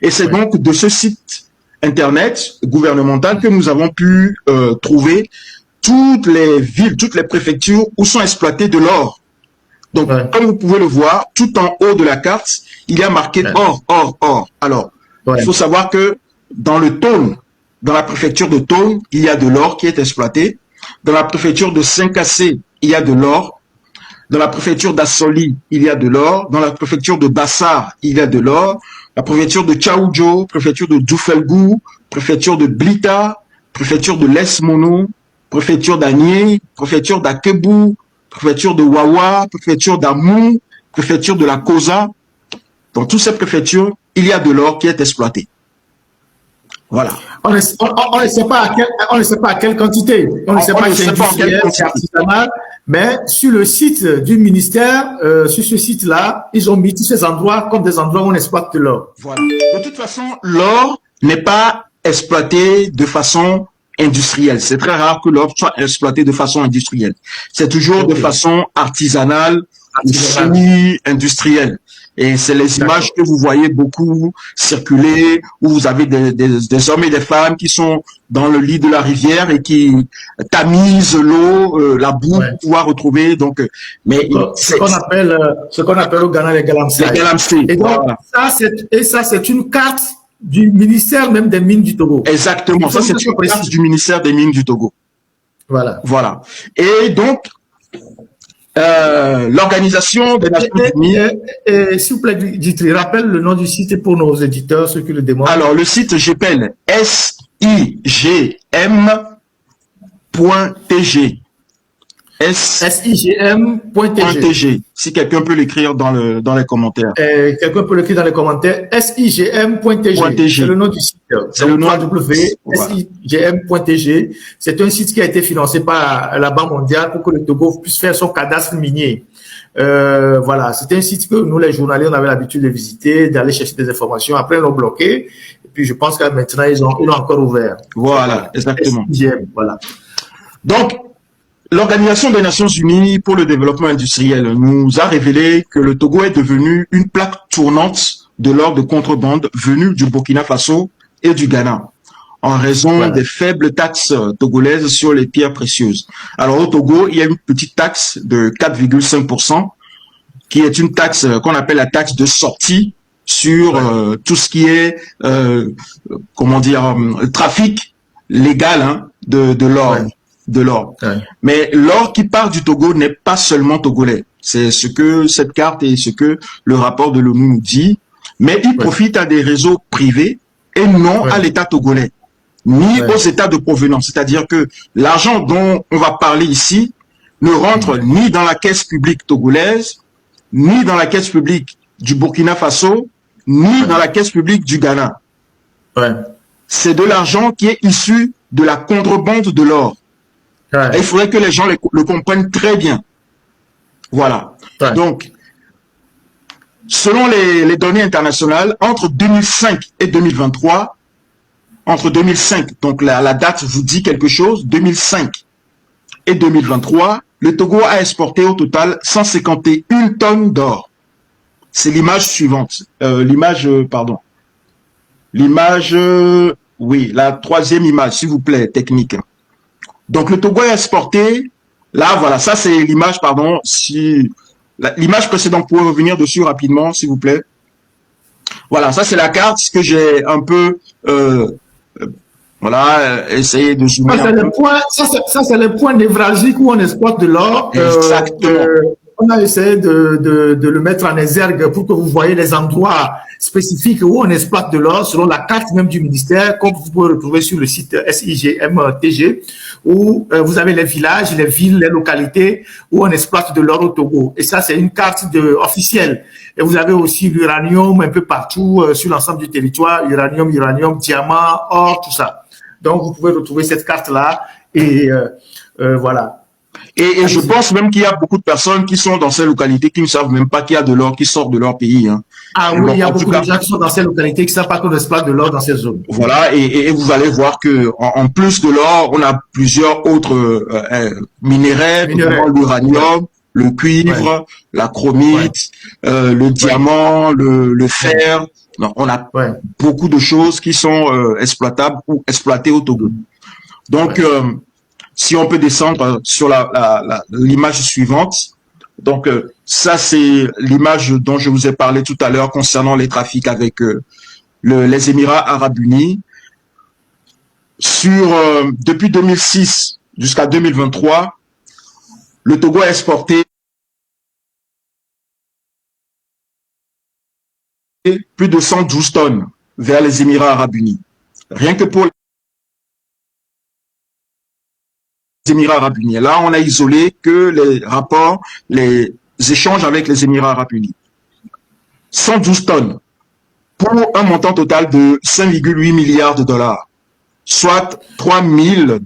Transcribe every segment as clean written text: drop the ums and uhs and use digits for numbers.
Et c'est donc de ce site Internet gouvernemental que nous avons pu trouver toutes les villes, toutes les préfectures où sont exploités de l'or. Donc, comme vous pouvez le voir, tout en haut de la carte, il y a marqué or, or, or. Alors, il faut savoir que dans le Tône, dans la préfecture de Tône, il y a de l'or qui est exploité. Dans la préfecture de Saint-Cassé, il y a de l'or. Dans la préfecture d'Assoli, il y a de l'or. Dans la préfecture de Bassar, il y a de l'or. La préfecture de Tchaoudjo, préfecture de Djouffelgou, préfecture de Blita, préfecture de Lesmono, préfecture d'Agné, préfecture d'Akebou, préfecture de Wawa, préfecture d'Amou, préfecture de la Kosa. Dans toutes ces préfectures, il y a de l'or qui est exploité. Voilà. On ne sait pas à quelle quantité. On ne sait pas si c'est industriel, c'est artisanal. Mais sur le site du ministère, sur ce site-là, ils ont mis tous ces endroits comme des endroits où on exploite de l'or. Voilà. De toute façon, l'or n'est pas exploité de façon industrielle. C'est très rare que l'or soit exploité de façon industrielle. C'est toujours de façon artisanale ou semi-industrielle. Et c'est les images que vous voyez beaucoup circuler, où vous avez des hommes et des femmes qui sont dans le lit de la rivière et qui tamisent l'eau, la boue pour pouvoir retrouver. Donc, mais ce qu'on appelle au Ghana les galamsey. Les galamsey. Et donc, ça, c'est une carte du ministère même des mines du Togo. Exactement. Ça, c'est une carte du ministère des mines du Togo. Voilà. Voilà. Et donc, l'Organisation des Nations Unies. S'il vous plaît, dites-le, rappelle le nom du site pour nos éditeurs, ceux qui le demandent. Alors, le site, j'appelle sigm.tg. sigm.tg. Si quelqu'un peut l'écrire dans les commentaires. Quelqu'un peut l'écrire dans les commentaires. sigm.tg. C'est le nom du site. C'est le nom sigm.tg. C'est un site qui a été financé par la Banque mondiale pour que le Togo puisse faire son cadastre minier. Voilà. C'était un site que nous, les journaliers, on avait l'habitude de visiter, d'aller chercher des informations. Après, ils l'ont bloqué. Et puis, je pense que maintenant, ils l'ont encore ouvert. Voilà. Exactement. SIGM, voilà. Donc, l'Organisation des Nations Unies pour le développement industriel nous a révélé que le Togo est devenu une plaque tournante de l'or de contrebande venue du Burkina Faso et du Ghana, en raison des faibles taxes togolaises sur les pierres précieuses. Alors au Togo, il y a une petite taxe de 4,5%, qui est une taxe qu'on appelle la taxe de sortie sur tout ce qui est, trafic légal de l'or. De l'or. Mais l'or qui part du Togo n'est pas seulement togolais. C'est ce que cette carte et ce que le rapport de l'ONU nous dit. Mais il profite à des réseaux privés et non à l'État togolais, ni aux États de provenance. C'est-à-dire que l'argent dont on va parler ici ne rentre ni dans la caisse publique togolaise, ni dans la caisse publique du Burkina Faso, ni dans la caisse publique du Ghana. C'est de l'argent qui est issu de la contrebande de l'or. Et il faudrait que les gens le comprennent très bien. Voilà. Donc, selon les données internationales, entre 2005 et 2023, donc la date vous dit quelque chose, 2005 et 2023, le Togo a exporté au total 151 tonnes d'or. C'est l'image suivante. Oui, la troisième image, s'il vous plaît, technique. Donc, le Togo a exporté, là, voilà, ça c'est l'image, pardon, l'image précédente, vous pouvez revenir dessus rapidement, s'il vous plaît. Voilà, ça c'est la carte que j'ai un peu, essayé de zoomer ça, c'est le point névralgique où on exploite de l'or. Exactement. On a essayé de le mettre en exergue pour que vous voyez les endroits spécifiques où on exploite de l'or selon la carte même du ministère, comme vous pouvez retrouver sur le site sigm.tg, où vous avez les villages, les villes, les localités où on exploite de l'or au Togo. Et ça, c'est une carte officielle. Et vous avez aussi l'uranium un peu partout sur l'ensemble du territoire, uranium, diamant, or, tout ça. Donc, vous pouvez retrouver cette carte-là et voilà. Et je pense même qu'il y a beaucoup de personnes qui sont dans ces localités qui ne savent même pas qu'il y a de l'or qui sort de leur pays. Ah oui, il y a beaucoup de gens qui sont dans ces localités qui ne savent pas qu'on exploite de l'or dans ces zones. Voilà, et vous allez voir que en plus de l'or, on a plusieurs autres minéraux, notamment l'uranium, le cuivre, la chromite, le diamant, le fer, Donc, on a beaucoup de choses qui sont exploitables ou exploitées au Togo. Donc, si on peut descendre sur l'image suivante. Donc, ça, c'est l'image dont je vous ai parlé tout à l'heure concernant les trafics avec les Émirats arabes unis. Depuis 2006 jusqu'à 2023, le Togo a exporté plus de 112 tonnes vers les Émirats arabes unis. Rien que pour les Émirats arabes unis. Là, on a isolé que les rapports, les échanges avec les Émirats arabes unis. 112 tonnes pour un montant total de 5,8 milliards de dollars, soit 3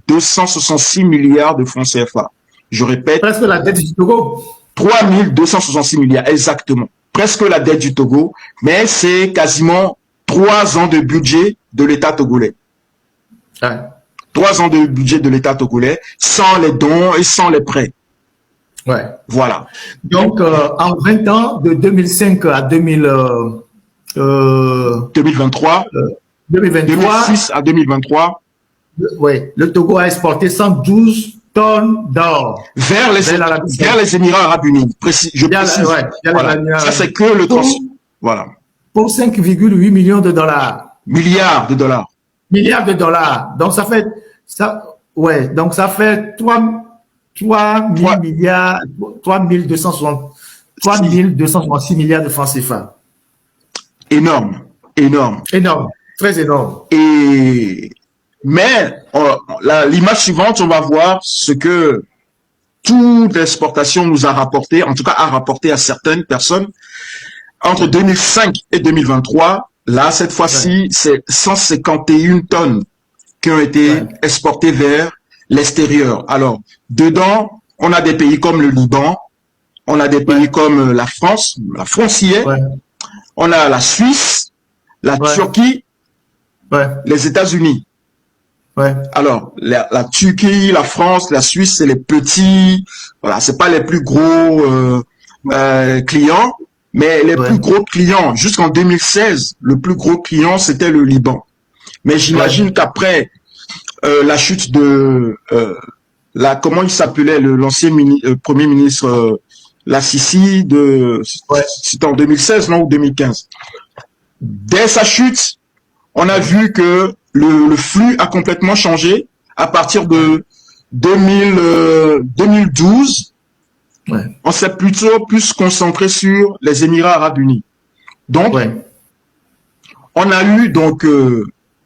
266 milliards de francs CFA. Je répète. Presque la dette du Togo. 3 266 milliards, exactement. Presque la dette du Togo, mais c'est quasiment 3 ans de budget de l'État togolais. 3 ans de budget de l'État togolais, sans les dons et sans les prêts. Voilà. Donc, en 20 ans, de 2005 à 2023, 2006 à 2023, le Togo a exporté 112 tonnes d'or vers les Émirats arabes unis. Je précise. Voilà. Ça, c'est que le transport. Voilà. Pour 5,8 millions de dollars. Milliards de dollars. Milliards de dollars. Donc, ça fait 3,266 milliards de francs CFA. Énorme. Énorme. Très énorme. Mais l'image suivante, on va voir ce que toute l'exportation nous a rapporté, en tout cas a rapporté à certaines personnes. Entre 2005 et 2023, là, cette fois-ci, c'est 151 tonnes qui ont été exportées vers l'extérieur. Alors, dedans, on a des pays comme le Liban, on a des pays comme la France y est, on a la Suisse, la Turquie, les États-Unis. Alors, la Turquie, la France, la Suisse, c'est les petits, voilà, c'est pas les plus gros clients, mais les plus gros clients, jusqu'en 2016, le plus gros client, c'était le Liban. Mais j'imagine qu'après la chute de comment il s'appelait l'ancien premier ministre la Sisi c'était en 2016 non ou 2015. Dès sa chute, on a vu que le flux a complètement changé à partir de 2012. On s'est plutôt plus concentré sur les Émirats arabes unis. Donc, on a eu donc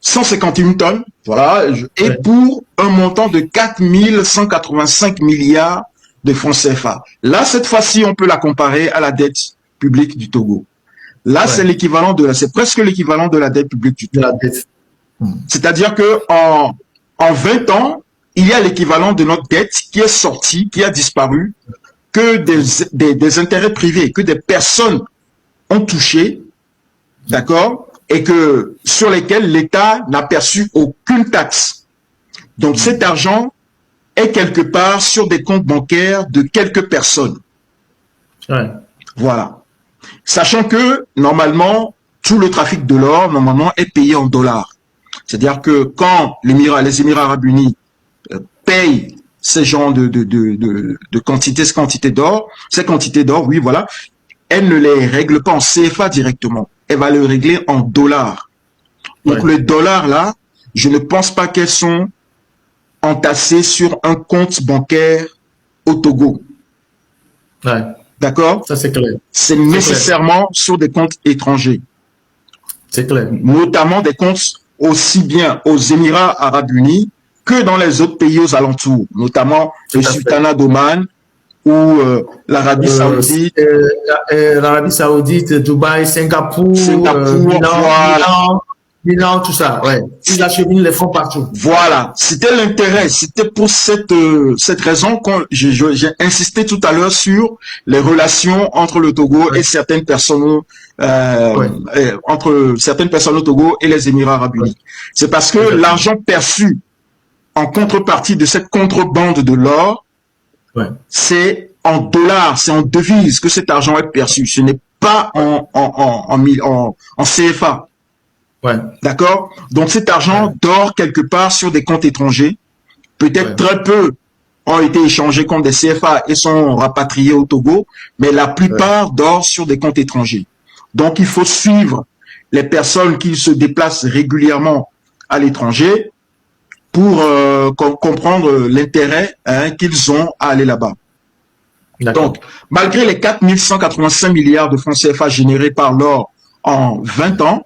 151 tonnes, voilà, et pour un montant de 4 185 milliards de francs CFA. Là, cette fois-ci, on peut la comparer à la dette publique du Togo. Là, c'est l'équivalent c'est presque l'équivalent de la dette publique du Togo. C'est-à-dire que en 20 ans, il y a l'équivalent de notre dette qui est sortie, qui a disparu, que des intérêts privés, que des personnes ont touché, d'accord, et sur lesquels l'État n'a perçu aucune taxe. Donc cet argent est quelque part sur des comptes bancaires de quelques personnes. Voilà. Sachant que, normalement, tout le trafic de l'or, normalement, est payé en dollars. C'est-à-dire que quand les Émirats arabes unis payent ces genres de quantités, ces quantités d'or, oui, voilà, elle ne les règle pas en CFA directement. Elle va le régler en dollars. Donc, les dollars, là, je ne pense pas qu'elles sont entassées sur un compte bancaire au Togo. D'accord? Ça, c'est clair. C'est nécessairement sur des comptes étrangers. C'est clair. Notamment des comptes aussi bien aux Émirats arabes unis que dans les autres pays aux alentours, notamment le Sultanat d'Oman ou l'Arabie Saoudite. L'Arabie Saoudite, Dubaï, Singapour, Milan, tout ça. Ils acheminent les fonds partout. Voilà. C'était l'intérêt. C'était pour cette raison que j'ai insisté tout à l'heure sur les relations entre le Togo et certaines personnes, entre certaines personnes au Togo et les Émirats arabes unis. C'est parce que l'argent perçu en contrepartie de cette contrebande de l'or, c'est en dollars, c'est en devises que cet argent est perçu. Ce n'est pas en CFA. Ouais. D'accord? Donc cet argent dort quelque part sur des comptes étrangers. Peut-être très peu ont été échangés contre des CFA et sont rapatriés au Togo, mais la plupart dort sur des comptes étrangers. Donc il faut suivre les personnes qui se déplacent régulièrement à l'étranger pour comprendre l'intérêt qu'ils ont à aller là-bas. Donc, malgré les 4 185 milliards de francs CFA générés par l'or en 20 ans,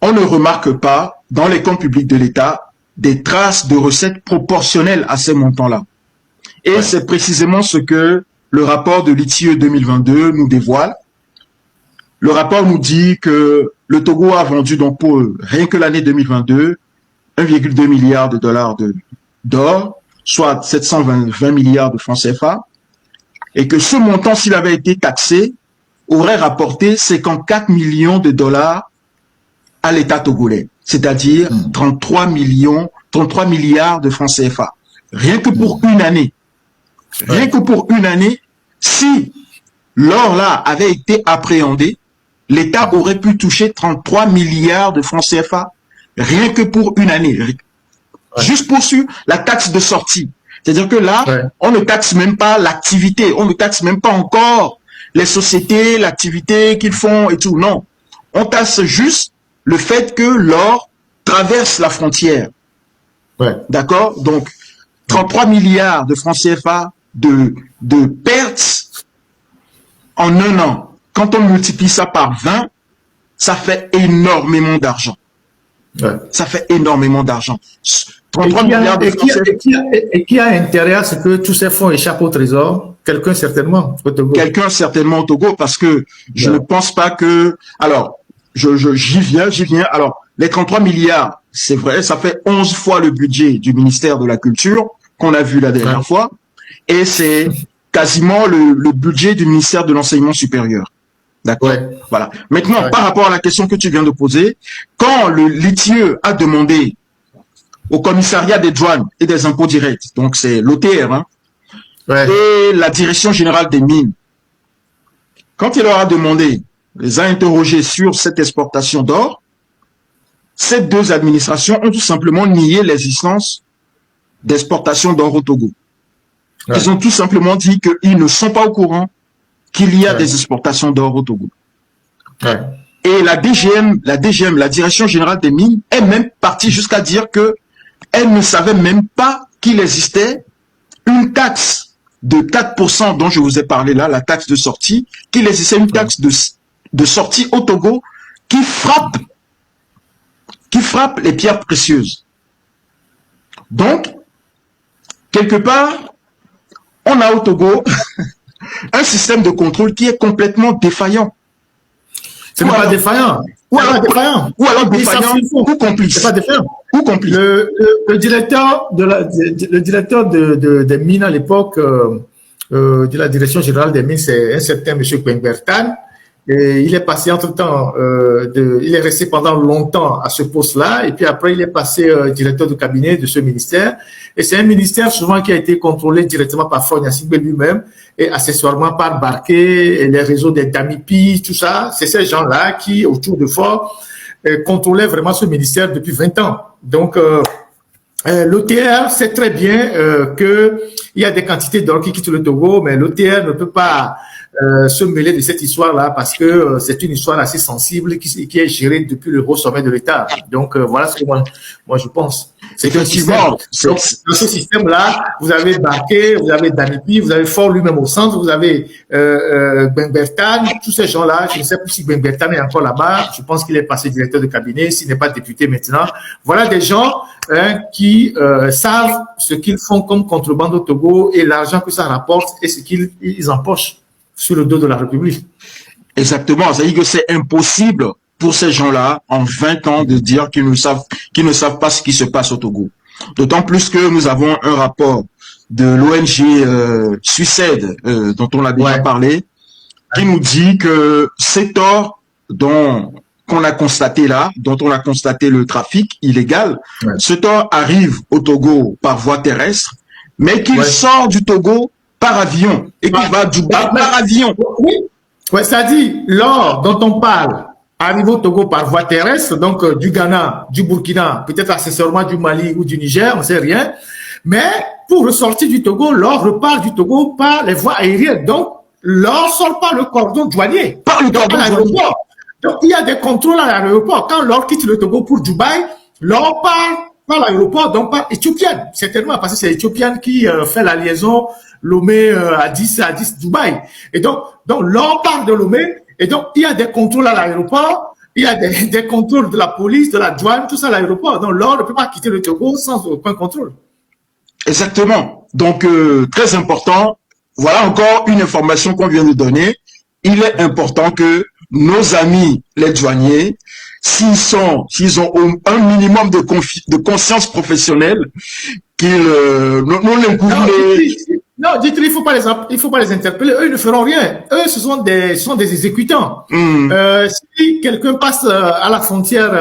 on ne remarque pas dans les comptes publics de l'État des traces de recettes proportionnelles à ces montants-là. Et c'est précisément ce que le rapport de l'ITIE 2022 nous dévoile. Le rapport nous dit que le Togo a vendu donc pour rien que l'année 2022 1,2 milliard de dollars d'or, soit 720 milliards de francs CFA, et que ce montant, s'il avait été taxé, aurait rapporté 54 millions de dollars à l'État togolais, c'est-à-dire 33 milliards de francs CFA. Rien que pour une année. Rien que pour une année, si l'or là avait été appréhendé, l'État aurait pu toucher 33 milliards de francs CFA. Rien que pour une année. Juste pour la taxe de sortie. C'est-à-dire que là, on ne taxe même pas l'activité, on ne taxe même pas encore les sociétés, l'activité qu'ils font et tout. Non. On taxe juste le fait que l'or traverse la frontière. D'accord? Donc, 33 milliards de francs CFA de pertes en un an. Quand on multiplie ça par 20, ça fait énormément d'argent. Ça fait énormément d'argent. 33 milliards de francs CFA. Et qui a intérêt à ce que tous ces fonds échappent au trésor? Quelqu'un certainement au Togo. Quelqu'un certainement au Togo, parce que je ne pense pas que... Alors, j'y viens. Alors, les 33 milliards, c'est vrai, ça fait 11 fois le budget du ministère de la Culture qu'on a vu la dernière fois, et c'est quasiment le budget du ministère de l'Enseignement supérieur. D'accord. Voilà. Maintenant, par rapport à la question que tu viens de poser, quand le l'ITIE a demandé au commissariat des douanes et des impôts directs, donc c'est l'OTR, et la direction générale des mines, quand il leur a demandé, les a interrogés sur cette exportation d'or, ces deux administrations ont tout simplement nié l'existence d'exportation d'or au Togo. Ils ont tout simplement dit qu'ils ne sont pas au courant qu'il y a des exportations d'or au Togo. Et la DGM, la Direction Générale des Mines, est même partie jusqu'à dire que elle ne savait même pas qu'il existait une taxe de 4% dont je vous ai parlé là, la taxe de sortie, qu'il existait une taxe de sortie au Togo qui frappe les pierres précieuses. Donc, quelque part, on a au Togo un système de contrôle qui est complètement défaillant. C'est pas défaillant. Ou alors défaillant ou complice. C'est pas défaillant. Ou complice. Le directeur des mines à l'époque de la direction générale des mines, c'est un certain M. Gbenbertan. Et il est passé entre-temps, il est resté pendant longtemps à ce poste-là, et puis après il est passé directeur de cabinet de ce ministère. Et c'est un ministère souvent qui a été contrôlé directement par Faure Gnassingbé lui-même, et accessoirement par Barké, et les réseaux des Damipi, tout ça. C'est ces gens-là qui, autour de Faure, contrôlaient vraiment ce ministère depuis 20 ans. Donc, l'OTR sait très bien qu'il y a des quantités d'or qui quittent le Togo, mais l'OTR ne peut pas se mêler de cette histoire-là parce que c'est une histoire assez sensible qui est gérée depuis le haut sommet de l'État. Donc voilà ce que moi je pense. C'est un système. Donc, dans ce système-là, vous avez Barké, vous avez Danipi, vous avez Faure lui-même au centre, vous avez Gbenbertan, tous ces gens-là. Je ne sais plus si Gbenbertan est encore là-bas. Je pense qu'il est passé directeur de cabinet, s'il n'est pas député maintenant. Voilà des gens qui savent ce qu'ils font comme contrebande au Togo et l'argent que ça rapporte et ce qu'ils empochent sur le dos de la République. Exactement. C'est-à-dire que c'est impossible pour ces gens-là, en 20 ans, de dire qu'ils ne savent pas ce qui se passe au Togo. D'autant plus que nous avons un rapport de l'ONG Suicide, dont on a déjà parlé, qui nous dit que cet or qu'on a constaté là, dont on a constaté le trafic illégal, cet or arrive au Togo par voie terrestre, mais qu'il sort du Togo par avion et qu'il va à Dubaï par avion. Oui. Ouais, c'est-à-dire, l'or dont on parle arrive au Togo par voie terrestre, donc du Ghana, du Burkina, peut-être accessoirement du Mali ou du Niger, on ne sait rien. Mais pour ressortir du Togo, l'or repart du Togo par les voies aériennes. Donc, l'or sort par le cordon douanier. Par le cordon douanier. Donc, il y a des contrôles à l'aéroport. Quand l'or quitte le Togo pour Dubaï, l'or part par l'aéroport, donc par Éthiopienne, certainement, parce que c'est Éthiopienne qui fait la liaison Lomé-Addis Dubaï. Et donc l'or part de Lomé, et donc il y a des contrôles à l'aéroport, il y a des contrôles de la police, de la douane, tout ça à l'aéroport. Donc l'or ne peut pas quitter le Togo sans aucun contrôle. Exactement. Donc, très important. Voilà encore une information qu'on vient de donner. Il est important que nos amis, les douaniers, s'ils ont un minimum de conscience professionnelle, qu'ils non, dites-le, il faut pas les interpeller. Eux, ils ne feront rien. Eux, ce sont des exécutants. Si quelqu'un passe à la frontière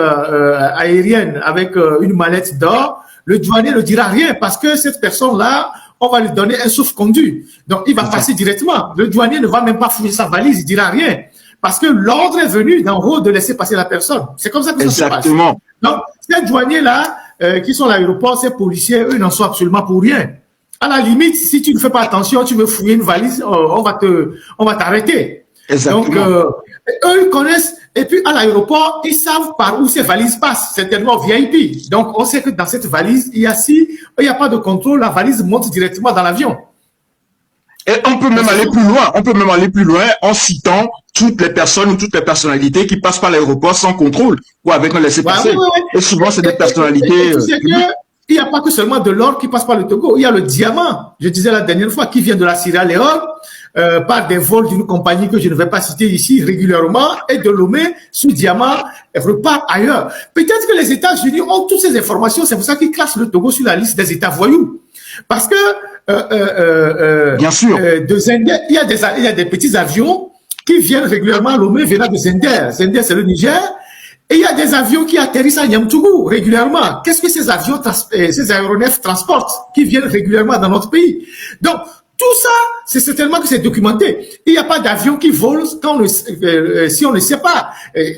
aérienne avec une mallette d'or, le douanier ne dira rien parce que cette personne-là, on va lui donner un sauf-conduit. Donc, il va passer directement. Le douanier ne va même pas fouiller sa valise, il dira rien. Parce que l'ordre est venu d'en haut de laisser passer la personne. C'est comme ça que ça se passe. Donc, ces douaniers-là, qui sont à l'aéroport, ces policiers, eux, n'en sont absolument pour rien. À la limite, si tu ne fais pas attention, tu veux fouiller une valise, on va t'arrêter. Donc, eux, ils connaissent. Et puis, à l'aéroport, ils savent par où ces valises passent. Certainement VIP. Donc, on sait que dans cette valise, il n'y a pas de contrôle, la valise monte directement dans l'avion. Et on peut même aller plus loin. On peut même aller plus loin en citant toutes les personnes ou toutes les personnalités qui passent par l'aéroport sans contrôle ou avec un laissez-passer. Et souvent, c'est des personnalités. Tu sais il n'y a pas que seulement de l'or qui passe par le Togo. Il y a le diamant, je disais la dernière fois, qui vient de la Sierra Leone par des vols d'une compagnie que je ne vais pas citer ici régulièrement, et de Lomé, ce diamant repart ailleurs. Peut-être que les États-Unis ont toutes ces informations, c'est pour ça qu'ils classent le Togo sur la liste des États voyous. Parce que bien sûr, de Zender, il y a des petits avions qui viennent régulièrement à Lomé venant de Zender. Zender, c'est le Niger. Et il y a des avions qui atterrissent à Niamtougou régulièrement. Qu'est-ce que ces avions, ces aéronefs transportent qui viennent régulièrement dans notre pays? Donc, tout ça, c'est certainement que c'est documenté. Il n'y a pas d'avion qui vole si on ne sait pas.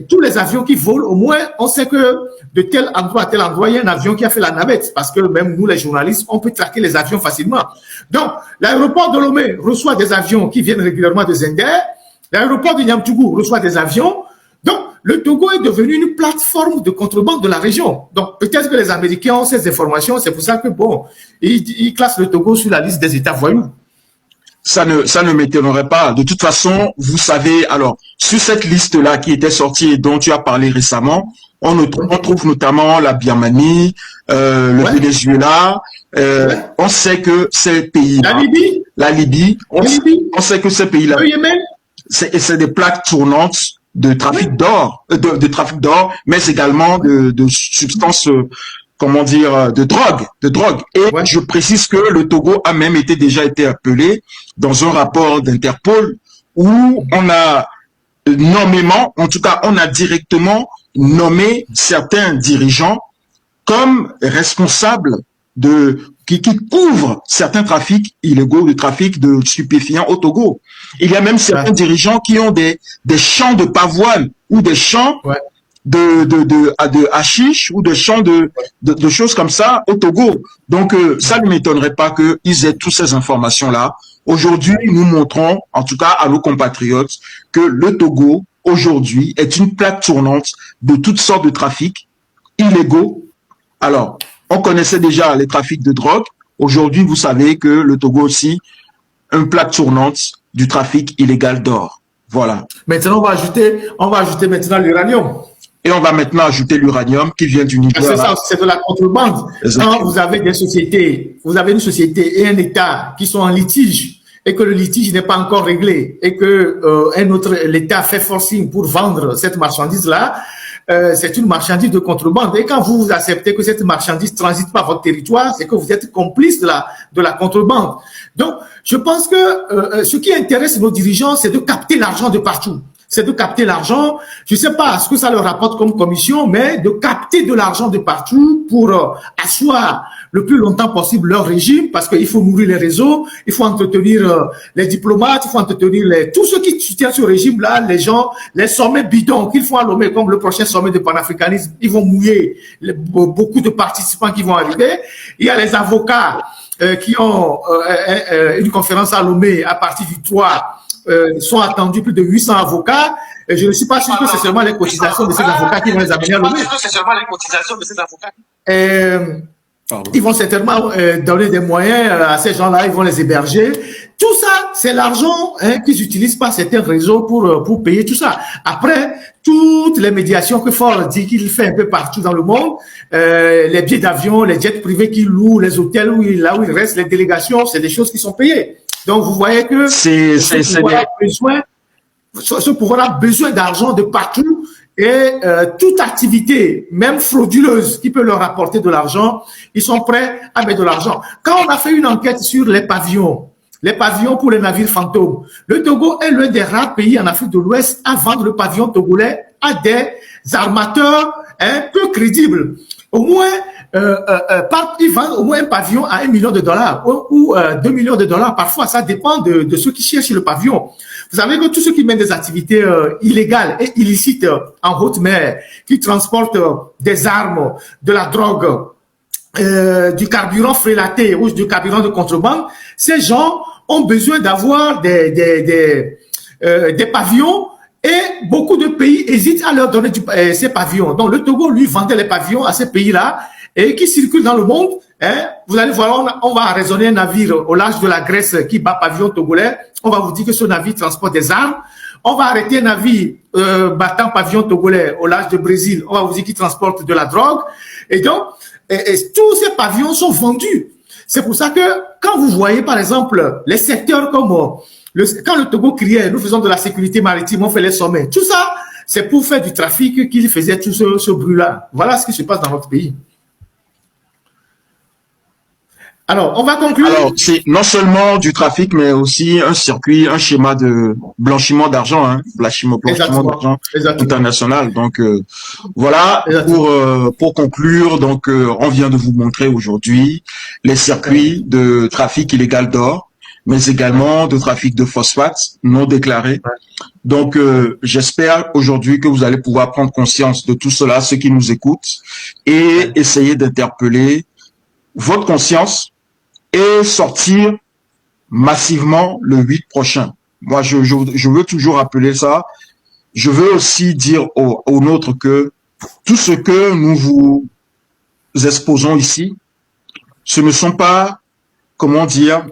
Tous les avions qui volent, au moins, on sait que de tel endroit à tel endroit, il y a un avion qui a fait la navette. Parce que même nous, les journalistes, on peut traquer les avions facilement. Donc, l'aéroport de Lomé reçoit des avions qui viennent régulièrement de Zender. L'aéroport de Niamtougou reçoit des avions. Donc, le Togo est devenu une plateforme de contrebande de la région. Donc, peut-être que les Américains ont ces informations. C'est pour ça que, bon, ils classent le Togo sur la liste des États voyous. Ça ne m'étonnerait pas. De toute façon, vous savez, alors, sur cette liste-là qui était sortie et dont tu as parlé récemment, on trouve notamment la Birmanie, le Venezuela. On sait que ces pays-là, la Libye, on sait que ces pays-là, c'est des plaques tournantes de trafic d'or, de trafic d'or, mais également de substances, comment dire, de drogue. Et je précise que le Togo a même déjà été appelé dans un rapport d'Interpol où on a nommément, en tout cas, on a directement nommé certains dirigeants comme responsables qui couvrent certains trafics illégaux, de trafic de stupéfiants au Togo. Il y a même certains dirigeants qui ont des champs de pavoine ou des champs de hashish ou de champs de choses comme ça au Togo. Donc, ça ne m'étonnerait pas qu'ils aient toutes ces informations-là. Aujourd'hui, nous montrons, en tout cas à nos compatriotes, que le Togo, aujourd'hui, est une plaque tournante de toutes sortes de trafics illégaux. Alors, on connaissait déjà les trafics de drogue. Aujourd'hui, vous savez que le Togo aussi, une plaque tournante du trafic illégal d'or. Voilà. Maintenant, on va ajouter maintenant l'uranium. Et on va maintenant ajouter l'uranium qui vient du Niger. C'est ça, c'est de la contrebande. Quand vous avez une société et un État qui sont en litige et que le litige n'est pas encore réglé et que l'État fait forcing pour vendre cette marchandise-là, c'est une marchandise de contrebande. Et quand vous acceptez que cette marchandise transite par votre territoire, c'est que vous êtes complice de la contrebande. Donc, je pense que ce qui intéresse nos dirigeants, c'est de capter l'argent de partout. c'est de capter l'argent. Je ne sais pas ce que ça leur rapporte comme commission, mais de capter de l'argent de partout pour asseoir le plus longtemps possible leur régime, parce qu'il faut nourrir les réseaux, il faut entretenir les diplomates, il faut entretenir tous ceux qui soutiennent ce régime-là, les gens, les sommets bidons qu'ils font à Lomé, comme le prochain sommet de panafricanisme, ils vont mouiller beaucoup de participants qui vont arriver. Il y a les avocats qui ont une conférence à Lomé à partir du 3, sont attendus plus de 800 avocats. Et je ne suis pas sûr que c'est seulement les cotisations de ces avocats qui vont les amener à Lomé. Ils vont certainement donner des moyens à ces gens-là, ils vont les héberger. Tout ça, c'est l'argent qu'ils utilisent par certains réseaux pour payer tout ça. Après, toutes les médiations que Ford dit qu'il fait un peu partout dans le monde, les billets d'avion, les jets privés qu'il loue, les hôtels là où il reste, les délégations, c'est des choses qui sont payées. Donc, vous voyez que ce pouvoir a besoin d'argent de partout. Et toute activité, même frauduleuse, qui peut leur apporter de l'argent, ils sont prêts à mettre de l'argent. Quand on a fait une enquête sur les pavillons pour les navires fantômes, le Togo est l'un des rares pays en Afrique de l'Ouest à vendre le pavillon togolais à des armateurs peu crédibles. Au moins, ils vendent au moins un pavillon à $1 million ou $2 millions. Parfois, ça dépend de ceux qui cherchent le pavillon. Vous savez que tous ceux qui mènent des activités illégales et illicites en haute mer, qui transportent des armes, de la drogue, du carburant frélaté ou du carburant de contrebande, ces gens ont besoin d'avoir des pavillons et beaucoup de pays hésitent à leur donner ces pavillons. Donc le Togo, lui, vendait les pavillons à ces pays-là et qui circulent dans le monde. Vous allez voir, on va raisonner un navire au large de la Grèce qui bat pavillon togolais. On va vous dire que ce navire transporte des armes. On va arrêter un navire battant pavillon togolais au large du Brésil. On va vous dire qu'il transporte de la drogue. Et donc, tous ces pavillons sont vendus. C'est pour ça que quand vous voyez, par exemple, les secteurs comme quand le Togo criait, nous faisons de la sécurité maritime, on fait les sommets. Tout ça, c'est pour faire du trafic qu'ils faisaient tout ce bruit-là. Voilà ce qui se passe dans notre pays. Alors, on va conclure. Alors, c'est non seulement du trafic, mais aussi un circuit, un schéma de blanchiment d'argent, blanchiment d'argent international. Donc, voilà, pour conclure, donc, on vient de vous montrer aujourd'hui les circuits de trafic illégal d'or, mais également de trafic de phosphate non déclaré. Donc, j'espère aujourd'hui que vous allez pouvoir prendre conscience de tout cela, ceux qui nous écoutent, et essayer d'interpeller votre conscience et sortir massivement le 8 prochain. Moi, je veux toujours rappeler ça. Je veux aussi dire aux nôtres que tout ce que nous vous exposons ici, ce ne sont pas, comment dire,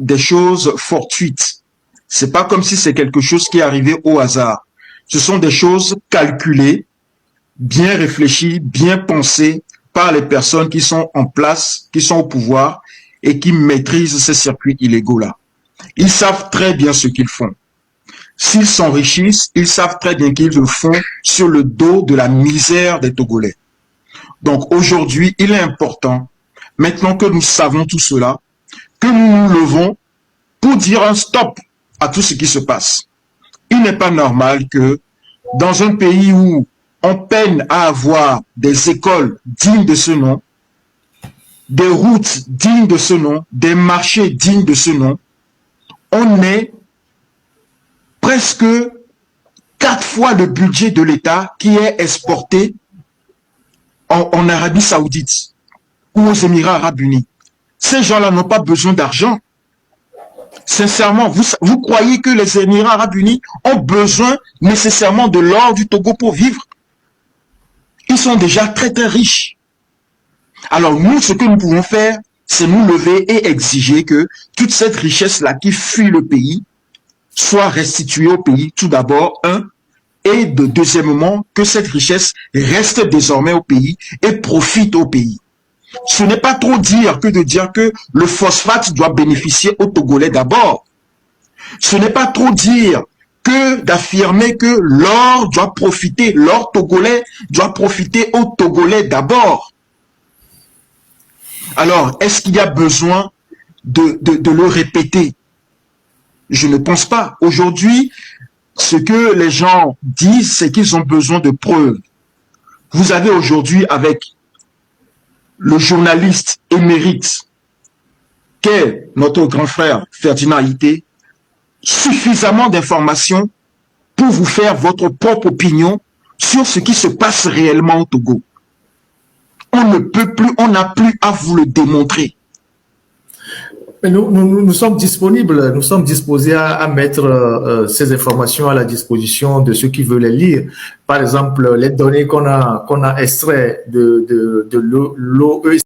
des choses fortuites. C'est pas comme si c'est quelque chose qui est arrivé au hasard. Ce sont des choses calculées, bien réfléchies, bien pensées, par les personnes qui sont en place, qui sont au pouvoir et qui maîtrisent ces circuits illégaux-là. Ils savent très bien ce qu'ils font. S'ils s'enrichissent, ils savent très bien qu'ils le font sur le dos de la misère des Togolais. Donc aujourd'hui, il est important, maintenant que nous savons tout cela, que nous nous levons pour dire un stop à tout ce qui se passe. Il n'est pas normal que dans un pays où on peine à avoir des écoles dignes de ce nom, des routes dignes de ce nom, des marchés dignes de ce nom, on est presque 4 fois le budget de l'État qui est exporté en Arabie Saoudite ou aux Émirats Arabes Unis. Ces gens-là n'ont pas besoin d'argent. Sincèrement, vous croyez que les Émirats Arabes Unis ont besoin nécessairement de l'or du Togo pour vivre? Ils sont déjà très très riches. Alors nous, ce que nous pouvons faire, c'est nous lever et exiger que toute cette richesse-là qui fuit le pays soit restituée au pays, tout d'abord, et deuxièmement, que cette richesse reste désormais au pays et profite au pays. Ce n'est pas trop dire que de dire que le phosphate doit bénéficier aux Togolais d'abord. Ce n'est pas trop dire que d'affirmer que l'or doit profiter, l'or togolais doit profiter aux Togolais d'abord. Alors, est-ce qu'il y a besoin de le répéter? Je ne pense pas. Aujourd'hui, ce que les gens disent, c'est qu'ils ont besoin de preuves. Vous avez aujourd'hui avec le journaliste émérite qu'est notre grand frère Ferdinand Ité, suffisamment d'informations pour vous faire votre propre opinion sur ce qui se passe réellement au Togo. On ne peut plus, on n'a plus à vous le démontrer. Mais nous sommes disponibles, nous sommes disposés à mettre ces informations à la disposition de ceux qui veulent les lire. Par exemple, les données qu'on a extraites de l'OEC